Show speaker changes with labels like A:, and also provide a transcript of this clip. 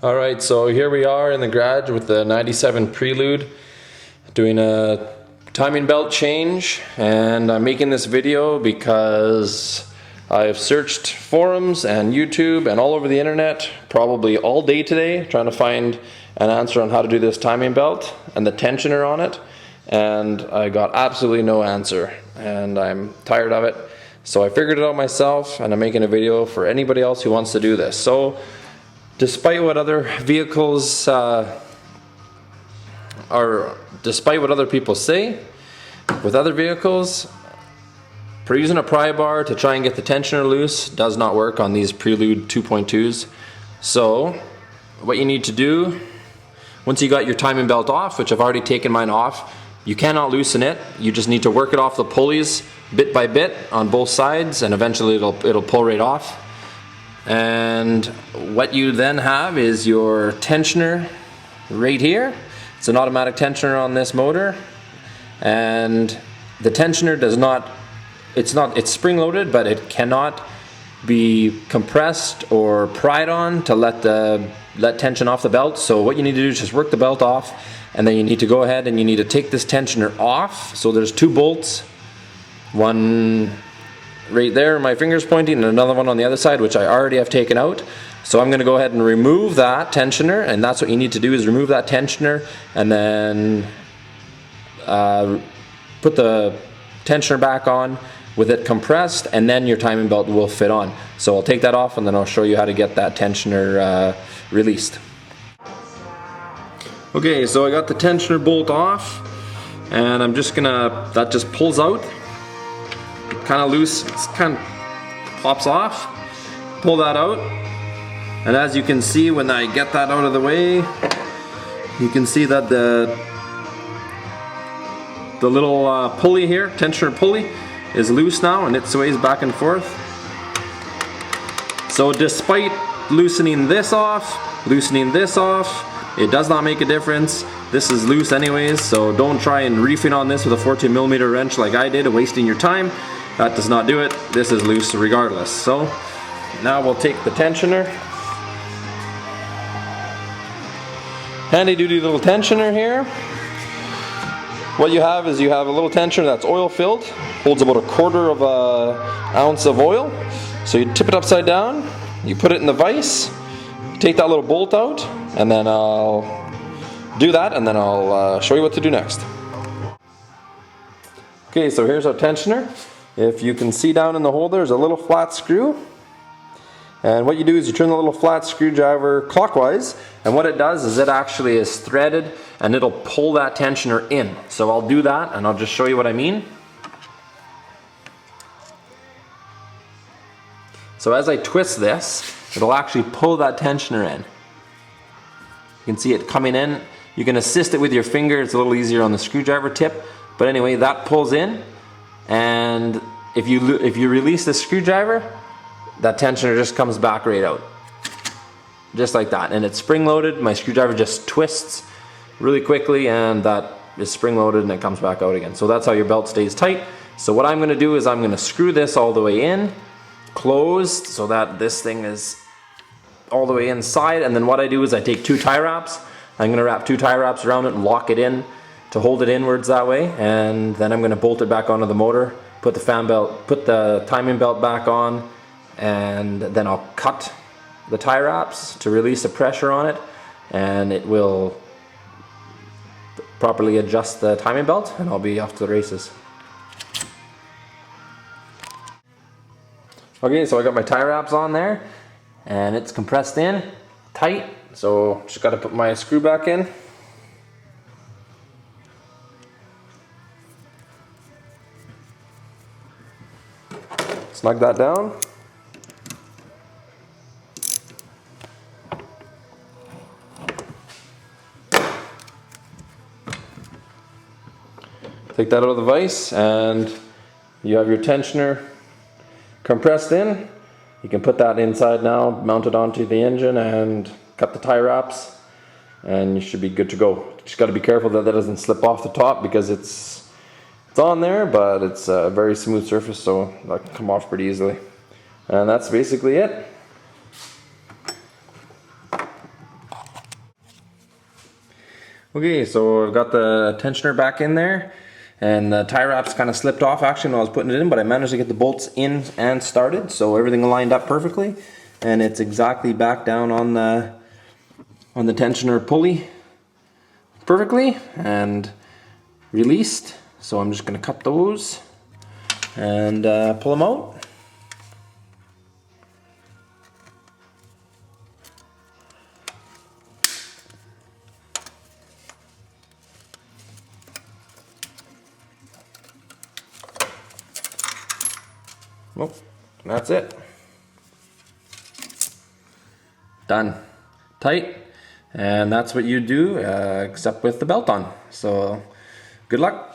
A: Alright, so here we are in the garage with the 97 Prelude doing a timing belt change, and I'm making this video because I've searched forums and YouTube and all over the internet probably all day today trying to find an answer on how to do this timing belt and the tensioner on it, and I got absolutely no answer and I'm tired of it. So I figured it out myself and I'm making a video for anybody else who wants to do this. So despite what other vehicles despite what other people say, with other vehicles, using a pry bar to try and get the tensioner loose does not work on these Prelude 2.2s. So what you need to do, once you got your timing belt off, which I've already taken mine off, you cannot loosen it. You just need to work it off the pulleys bit by bit on both sides, and eventually it'll pull right off. And what you then have is your tensioner right here. It's an automatic tensioner on this motor, and the tensioner does not, it's spring loaded, but it cannot be compressed or pried on to let tension off the belt. So what you need to do is just work the belt off, and then you need to go ahead and you need to take this tensioner off. So there's two bolts, one right there, my finger's pointing, and another one on the other side, which I already have taken out. So I'm going to go ahead and remove that tensioner, and that's what you need to do, is remove that tensioner and then put the tensioner back on with it compressed, and then your timing belt will fit on. So I'll take that off and then I'll show you how to get that tensioner released. Okay, so I got the tensioner bolt off, and I'm just gonna, that just pulls out. Kind of loose, it kind of pops off. Pull that out, and as you can see, when I get that out of the way, you can see that the little pulley here, tensioner pulley, is loose now, and it sways back and forth. So despite loosening this off, it does not make a difference. This is loose anyways, so don't try and reefing on this with a 14mm wrench like I did, wasting your time. That does not do it. This is loose regardless. So now we'll take the tensioner. Handy duty little tensioner here. What you have is you have a little tensioner that's oil filled, holds about 1/4 of an ounce of oil. So you tip it upside down, you put it in the vise, take that little bolt out, and then I'll do that, and then I'll show you what to do next. Okay, so here's our tensioner. If you can see down in the hole, there's a little flat screw. And what you do is you turn the little flat screwdriver clockwise, and what it does is it actually is threaded and it'll pull that tensioner in. So I'll do that and I'll just show you what I mean. So as I twist this, it'll actually pull that tensioner in. You can see it coming in. You can assist it with your finger, it's a little easier on the screwdriver tip. But anyway, that pulls in, and if you release the screwdriver, that tensioner just comes back right out. Just like that. And it's spring loaded. My screwdriver just twists really quickly, and that is spring loaded and it comes back out again. So that's how your belt stays tight. So what I'm going to do is I'm going to screw this all the way in, closed, so that this thing is all the way inside. And then what I do is I take 2 tie wraps. I'm going to wrap 2 tie wraps around it and lock it in to hold it inwards that way. And then I'm going to bolt it back onto the motor, put the timing belt back on, and then I'll cut the tie wraps to release the pressure on it, and it will properly adjust the timing belt, and I'll be off to the races. Okay, so I got my tie wraps on there, and it's compressed in tight, so just got to put my screw back in. Snug that down. Take that out of the vise, and you have your tensioner compressed in. You can put that inside now, mount it onto the engine, and cut the tie wraps, and you should be good to go. Just got to be careful that that doesn't slip off the top, because it's on there, but it's a very smooth surface, so that can come off pretty easily. And that's basically it. Okay, so I've got the tensioner back in there, and the tie wraps kind of slipped off actually when I was putting it in, but I managed to get the bolts in and started, so everything lined up perfectly, and it's exactly back down on the tensioner pulley perfectly and released. So I'm just going to cut those and pull them out. Well, that's it. Done. Tight. And that's what you do, except with the belt on. So, good luck.